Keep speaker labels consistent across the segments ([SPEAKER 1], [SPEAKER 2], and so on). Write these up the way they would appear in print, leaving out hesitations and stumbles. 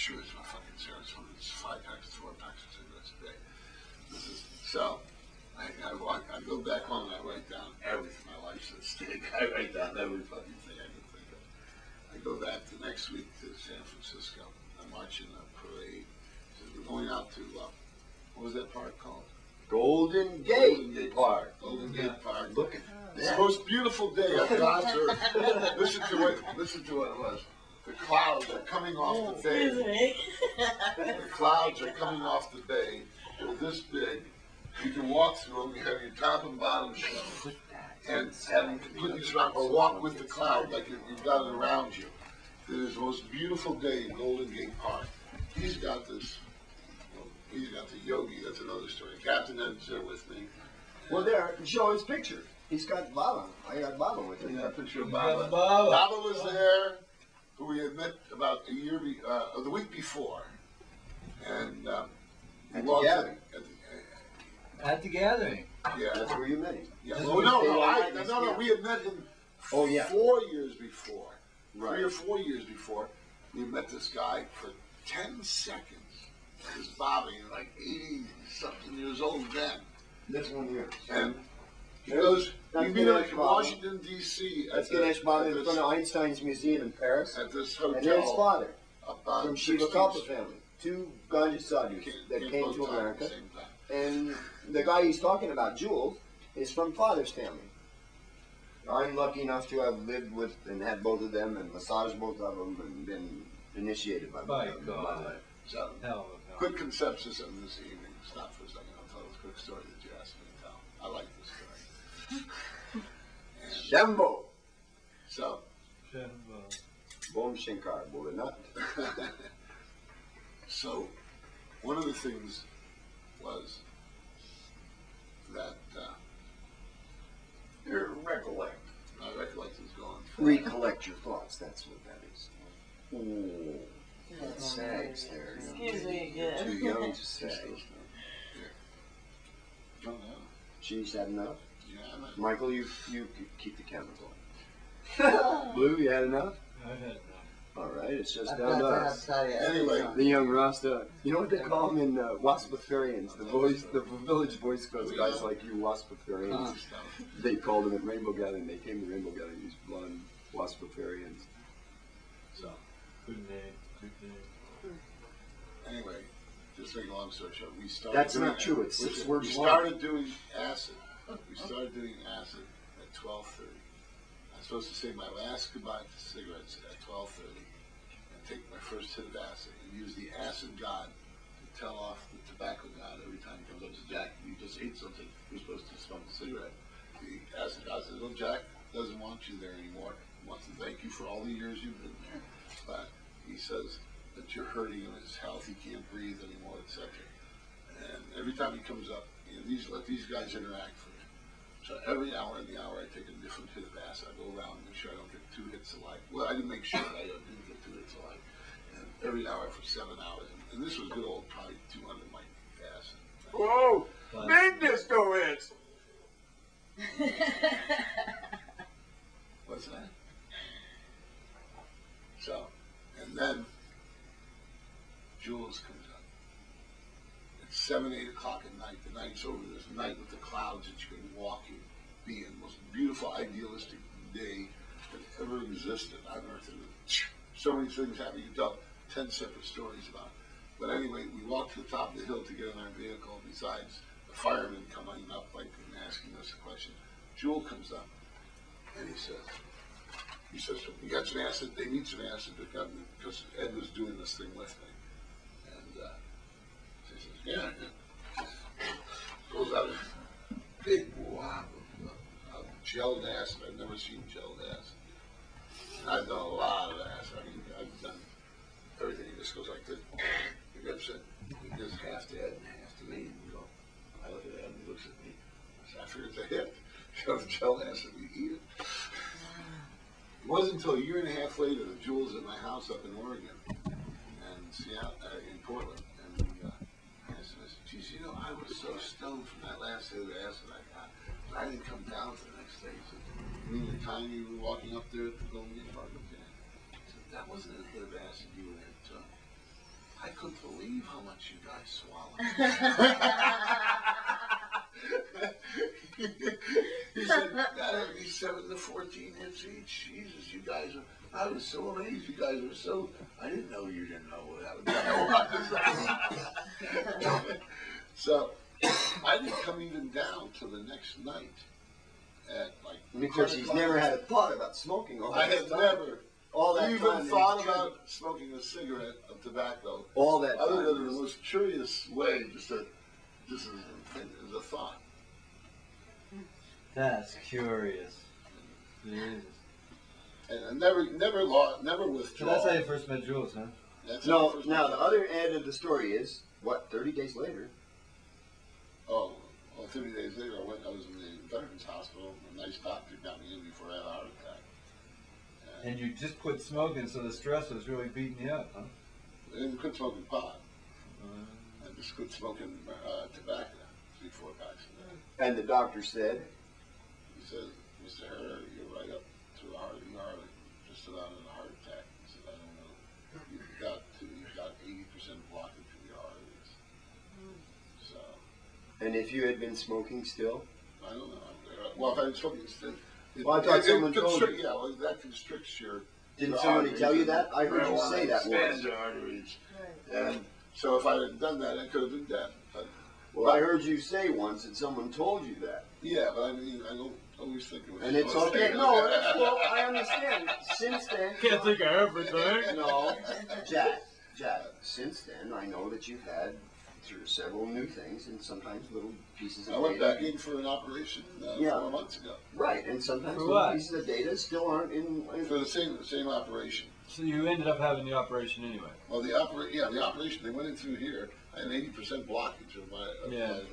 [SPEAKER 1] sure it's my fucking cigarettes. It's 5 packs, 4 packs of cigarettes a day. So I go back home and I write down everything. My life's at stake. I write down every fucking thing I can think of. I go back the next week to San Francisco. I'm marching a parade. So we're going out to, what was that park called?
[SPEAKER 2] Golden Gate Park.
[SPEAKER 1] Golden Gate Park.
[SPEAKER 2] Look at
[SPEAKER 1] It's the most beautiful day of God's earth. Listen to what it was. The clouds are coming off the bay. The clouds are coming off the bay. They're this big. You can walk through them. You have your top and bottom show. And completely surrounded, or walk with the cloud like you've got it around you. It is the most beautiful day in Golden Gate Park. He's got this. He's got the yogi. That's another story. Captain Ed's there with me.
[SPEAKER 2] Well, there, show his picture. He's got Baba. I got Baba with him.
[SPEAKER 1] Yeah, picture of Baba. Baba was there, who we had met about the week before, and
[SPEAKER 2] at the gathering.
[SPEAKER 3] At the gathering.
[SPEAKER 1] Yeah,
[SPEAKER 2] that's where you met him.
[SPEAKER 1] Yeah. Oh, no. We had met him 4 years before. Right. 3 or 4 years before, we met this guy for 10 seconds. This Bobby, like 80-something years old then.
[SPEAKER 2] This one here.
[SPEAKER 1] And he goes, we meet him in Washington, D.C.
[SPEAKER 2] That's Ganesh Baba in front of Einstein's Museum in Paris.
[SPEAKER 1] At this hotel.
[SPEAKER 2] And his father, from
[SPEAKER 1] 16th.
[SPEAKER 2] Shiva Kalpa family. 2 Ganja sadhus that came to America. And the guy he's talking about, Jules, is from father's family. I'm lucky enough to have lived with and had both of them and massaged both of them and been initiated by both of them.
[SPEAKER 1] So, quick conceptus of this evening. Stop for a second. I'll tell this quick story that you asked me to tell. I like this story.
[SPEAKER 2] Shambho.
[SPEAKER 1] So.
[SPEAKER 2] Bom Shankar, Bholenath.
[SPEAKER 1] So, one of the things was that
[SPEAKER 2] recollect.
[SPEAKER 1] My recollect is gone.
[SPEAKER 2] Recollect your thoughts. That's what that is. Oh. That sags there.
[SPEAKER 4] Excuse me again.
[SPEAKER 2] Too young to sag.
[SPEAKER 1] Oh, no.
[SPEAKER 2] She's had enough?
[SPEAKER 1] Yeah, I'm not.
[SPEAKER 2] Michael, you keep the camera going. Blue, you had enough?
[SPEAKER 3] I had enough.
[SPEAKER 2] All right, it's just down to us.
[SPEAKER 1] Anyway.
[SPEAKER 2] The young Rasta. You know what they call them in Waspitharians? The village Boy Scouts, guys like you, Waspitharians. They called them at Rainbow Gathering. They came to Rainbow Gathering, these blonde Waspitharians.
[SPEAKER 1] So.
[SPEAKER 3] Good name. Good name.
[SPEAKER 1] Anyway, just to make a long story short, we started.
[SPEAKER 2] That's not true. It's 6 words
[SPEAKER 1] long. We started doing acid. We started doing acid at 12:30. I'm supposed to say my last goodbye to cigarettes at 12:30 and take my first hit of acid and use the acid god to tell off the tobacco god every time he comes up to Jack. You just ate something. You're supposed to smoke a cigarette. The acid god says, "Well, Jack doesn't want you there anymore. He wants to thank you for all the years you've been there, but he says that you're hurting him, his health, he can't breathe anymore, etc." And every time he comes up, let these guys interact for you. So every hour in the hour, I take a different hit of acid. I go around and make sure I don't get 2 hits alike. Well, I didn't make sure that I didn't get 2 hits alike. And every hour for 7 hours. And this was good old, probably 200 mic acid.
[SPEAKER 2] Whoa! Big disco hits!
[SPEAKER 1] What's that? So, and then Jules comes up. It's 7, 8 o'clock at night. The night's over. There's a night with the clouds that you can walk in, be in. Most beautiful, idealistic day that ever existed on Earth. And so many things happen. You tell 10 separate stories about it. But anyway, we walked to the top of the hill to get in our vehicle. Besides the firemen coming up, like, and asking us a question, Jules comes up and he says, "We got some acid. They need some acid to come," because Ed was doing this thing with me. And she says, "Yeah." Goes out a big wad of gelled acid. I've never seen gelled acid. And I've done a lot of acid. I mean, I've done everything. He just goes like this. He rips it. He gives half to Ed and half to me. And we go. I look at Ed and he looks at me. I figured it's a hit. You have gelled acid, we eat it. It wasn't until a year and a half later that Jules at my house up in Oregon and Seattle, in Portland, and I said, "Geez, you know, I was so stoned from that last hit of acid I got, but I didn't come down for the next day." He said, "You mean the time you were walking up there at the Golden Gate Park?" Okay. He said, "That wasn't a hit of acid you had took. believe how much you guys swallow. He said, that'll be 7 to 14 hits each. Jesus, you guys are, I was so amazed. You guys were so, I didn't know you didn't know what happened. So, I didn't come even down till the next night. At like,
[SPEAKER 2] because he's never had a thought about smoking all
[SPEAKER 1] I
[SPEAKER 2] that
[SPEAKER 1] had
[SPEAKER 2] time.
[SPEAKER 1] never
[SPEAKER 2] all that
[SPEAKER 1] even
[SPEAKER 2] time
[SPEAKER 1] thought about smoking a cigarette of tobacco.
[SPEAKER 2] All that time.
[SPEAKER 1] Other than the most curious way, just that this is a thought.
[SPEAKER 3] That's curious. Jesus.
[SPEAKER 1] And never
[SPEAKER 3] So
[SPEAKER 1] withdraw.
[SPEAKER 3] that's how you first met Jules, huh?
[SPEAKER 1] That's
[SPEAKER 2] No,
[SPEAKER 1] how I first
[SPEAKER 2] now
[SPEAKER 1] met
[SPEAKER 2] the
[SPEAKER 1] her.
[SPEAKER 2] other end of the story is, what, 30 days later?
[SPEAKER 1] Oh, well, 30 days later, I was in the Veterans Hospital. A nice doctor got me in before I had a heart attack.
[SPEAKER 3] And you just quit smoking, so the stress was really beating you up, huh?
[SPEAKER 1] I didn't quit smoking pot. I just quit smoking tobacco 3-4 packs a day.
[SPEAKER 2] And the doctor said,
[SPEAKER 1] He said, Mr. Herrera, you're right up to the heart of the heart, just about in a heart attack. He said, I don't know. You've got 80% blockage of your arteries. So,
[SPEAKER 2] and if you had been smoking still?
[SPEAKER 1] I don't know. Well, if I was smoking still,
[SPEAKER 2] Well, I thought someone told you.
[SPEAKER 1] Yeah, well, that constricts your.
[SPEAKER 2] Didn't
[SPEAKER 1] your
[SPEAKER 2] somebody
[SPEAKER 1] arteries
[SPEAKER 2] tell you
[SPEAKER 1] and
[SPEAKER 2] that? I heard you
[SPEAKER 1] marijuana
[SPEAKER 2] say that
[SPEAKER 1] expands
[SPEAKER 2] once.
[SPEAKER 1] your arteries.
[SPEAKER 4] Right.
[SPEAKER 1] And so if I had done that, I could have been dead. But,
[SPEAKER 2] Well, I heard you say once that someone told you that.
[SPEAKER 1] yeah, but I mean, I don't always think it was.
[SPEAKER 2] And it's okay. No, that's, well, I understand. Since then.
[SPEAKER 3] Can't think of everything.
[SPEAKER 2] No, Jack, since then, I know that you've had through several new things and sometimes little pieces of
[SPEAKER 1] I went
[SPEAKER 2] data.
[SPEAKER 1] back in for an operation
[SPEAKER 2] Yeah.
[SPEAKER 1] 4 months ago.
[SPEAKER 2] Right, and sometimes
[SPEAKER 3] For
[SPEAKER 2] little
[SPEAKER 3] what?
[SPEAKER 2] pieces of data still aren't in.
[SPEAKER 1] For the same operation.
[SPEAKER 3] So you ended up having the operation anyway.
[SPEAKER 1] Well, the operation, they went in through here. I had an 80% blockage of my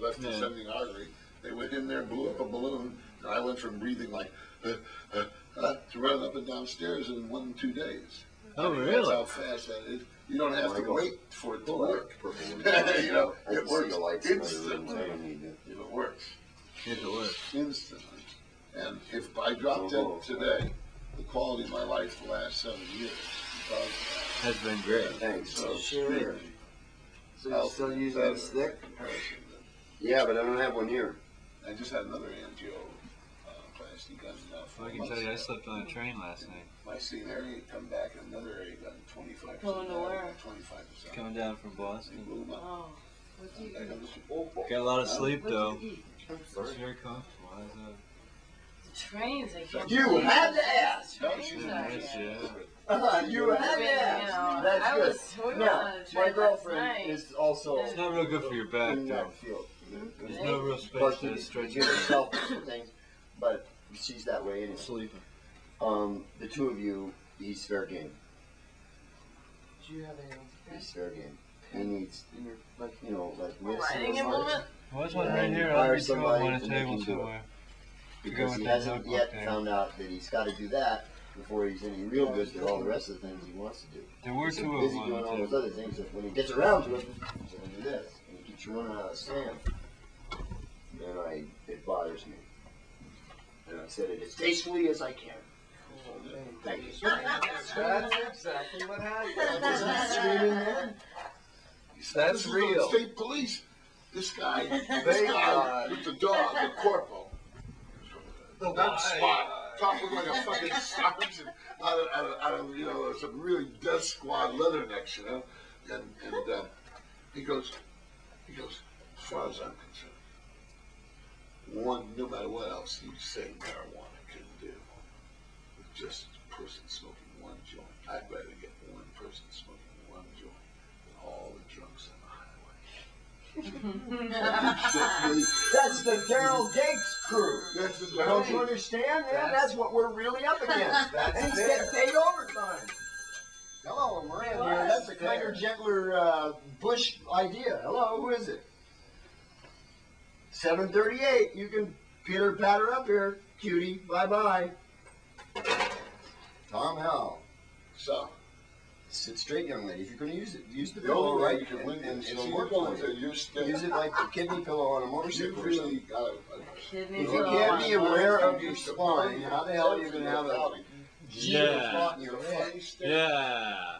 [SPEAKER 1] left descending artery. They went in there, blew up a balloon, and I went from breathing like to running up and down stairs in 1 2 days.
[SPEAKER 3] Oh,
[SPEAKER 1] That's
[SPEAKER 3] really?
[SPEAKER 1] how fast that is. You don't have to wait for it to work.
[SPEAKER 2] You
[SPEAKER 1] know,
[SPEAKER 2] I
[SPEAKER 1] it
[SPEAKER 2] can see
[SPEAKER 1] works
[SPEAKER 2] the lights in other rooms. I
[SPEAKER 1] instantly.
[SPEAKER 2] don't need to.
[SPEAKER 1] It works
[SPEAKER 3] If it works.
[SPEAKER 1] instantly. And if I dropped dead today, the quality of my life the last 7 years because of
[SPEAKER 3] Has been great.
[SPEAKER 1] that.
[SPEAKER 2] Thanks.
[SPEAKER 1] So
[SPEAKER 2] Sure. So you're
[SPEAKER 1] health
[SPEAKER 2] still
[SPEAKER 1] is
[SPEAKER 2] using
[SPEAKER 1] better
[SPEAKER 2] the stick?
[SPEAKER 1] in comparison than-
[SPEAKER 2] Yeah, but I don't have one here.
[SPEAKER 1] I just had another angioplasty done now.
[SPEAKER 3] I can tell you, I slept on a train last night.
[SPEAKER 1] My seen area come back, another area got 25%.
[SPEAKER 4] Going to where?
[SPEAKER 1] 25%.
[SPEAKER 3] Coming down from
[SPEAKER 1] They
[SPEAKER 3] Boston.
[SPEAKER 1] blew them up.
[SPEAKER 4] Oh, what do you
[SPEAKER 1] I
[SPEAKER 4] eat?
[SPEAKER 1] got
[SPEAKER 3] Got a lot of sleep
[SPEAKER 4] What
[SPEAKER 3] though.
[SPEAKER 4] do you eat?
[SPEAKER 3] It's very comfortable. How's that?
[SPEAKER 4] The trains, I can't
[SPEAKER 2] You
[SPEAKER 4] believe
[SPEAKER 2] had
[SPEAKER 4] it.
[SPEAKER 2] to ask.
[SPEAKER 4] The trains
[SPEAKER 1] she's
[SPEAKER 4] are-
[SPEAKER 3] Nice, yeah.
[SPEAKER 2] You had
[SPEAKER 4] I've
[SPEAKER 2] to
[SPEAKER 4] been,
[SPEAKER 2] ask.
[SPEAKER 4] you know,
[SPEAKER 2] That's
[SPEAKER 4] I
[SPEAKER 2] good.
[SPEAKER 4] was we were
[SPEAKER 2] Now,
[SPEAKER 4] on a
[SPEAKER 2] my
[SPEAKER 4] train last
[SPEAKER 2] girlfriend
[SPEAKER 4] night.
[SPEAKER 2] is also
[SPEAKER 3] It's not real good for your back
[SPEAKER 2] in
[SPEAKER 3] though.
[SPEAKER 2] that field.
[SPEAKER 3] There's no real space
[SPEAKER 2] Plus,
[SPEAKER 3] to
[SPEAKER 2] you
[SPEAKER 3] stretch
[SPEAKER 2] give
[SPEAKER 3] your
[SPEAKER 2] herself some things, but she's that way anyway.
[SPEAKER 3] sleeping.
[SPEAKER 2] The two of you, he's fair game.
[SPEAKER 4] Do you have any?
[SPEAKER 2] He's fair game. He needs, like, you know, like this.
[SPEAKER 4] Writing implement?
[SPEAKER 3] Well, there's one
[SPEAKER 2] And
[SPEAKER 3] right here.
[SPEAKER 2] hire
[SPEAKER 3] I'll be sure
[SPEAKER 2] somebody
[SPEAKER 3] on a
[SPEAKER 2] to make
[SPEAKER 3] table
[SPEAKER 2] him do it.
[SPEAKER 3] somewhere.
[SPEAKER 2] Because
[SPEAKER 3] with
[SPEAKER 2] he
[SPEAKER 3] that
[SPEAKER 2] hasn't
[SPEAKER 3] notebook
[SPEAKER 2] yet
[SPEAKER 3] there.
[SPEAKER 2] found out that he's got to do that before he's any real good at all the rest of the things he wants to do.
[SPEAKER 3] There were
[SPEAKER 2] He's so
[SPEAKER 3] two of
[SPEAKER 2] busy
[SPEAKER 3] them
[SPEAKER 2] doing all
[SPEAKER 3] on the
[SPEAKER 2] those
[SPEAKER 3] table.
[SPEAKER 2] other things that when he gets around to it, he's going to do this. And he keeps running out of sand. And it bothers me. And I said it as tastefully as I can. Thank you.
[SPEAKER 5] That's exactly what happened.
[SPEAKER 2] Was he screaming there?
[SPEAKER 5] That's
[SPEAKER 1] This is
[SPEAKER 5] real.
[SPEAKER 1] the state police. This guy
[SPEAKER 5] Thank God.
[SPEAKER 1] with the dog, the corporal, that spot, talking like a fucking sergeant out of you know some really death squad leathernecks, you know, and he goes, as far as I'm concerned, no matter what else you say marijuana can do, with just a person smoking one joint, I'd rather get one person smoking one joint than all the drunks on the highway.
[SPEAKER 2] That's the Daryl Gates crew.
[SPEAKER 1] That's the
[SPEAKER 2] Don't you understand, man? That's what we're really up against. And he's getting paid overtime. Hello, Moran here. That's a kinder, gentler Bush idea. Hello, who is it? 7:38. You can pitter patter up here, cutie. Bye-bye. Tom Howell.
[SPEAKER 1] So,
[SPEAKER 2] Sit straight, young lady. If you're going to use it, use the
[SPEAKER 1] the
[SPEAKER 2] pillow
[SPEAKER 1] only way
[SPEAKER 2] right,
[SPEAKER 1] you can win
[SPEAKER 2] and
[SPEAKER 1] this,
[SPEAKER 2] it'll
[SPEAKER 1] see,
[SPEAKER 2] work
[SPEAKER 1] you're
[SPEAKER 2] for
[SPEAKER 1] going to
[SPEAKER 2] you.
[SPEAKER 1] your step.
[SPEAKER 2] Use it like a kidney pillow on a
[SPEAKER 1] You
[SPEAKER 2] motorcycle. or
[SPEAKER 1] really
[SPEAKER 2] something.
[SPEAKER 1] got a
[SPEAKER 4] Kidney
[SPEAKER 2] If you
[SPEAKER 4] pillow
[SPEAKER 2] can't
[SPEAKER 4] on
[SPEAKER 2] be
[SPEAKER 4] a
[SPEAKER 2] aware
[SPEAKER 4] motorcycle.
[SPEAKER 2] of your spine, how the hell are you going to have a zero
[SPEAKER 3] Yeah.
[SPEAKER 2] spot in your head?
[SPEAKER 3] Yeah.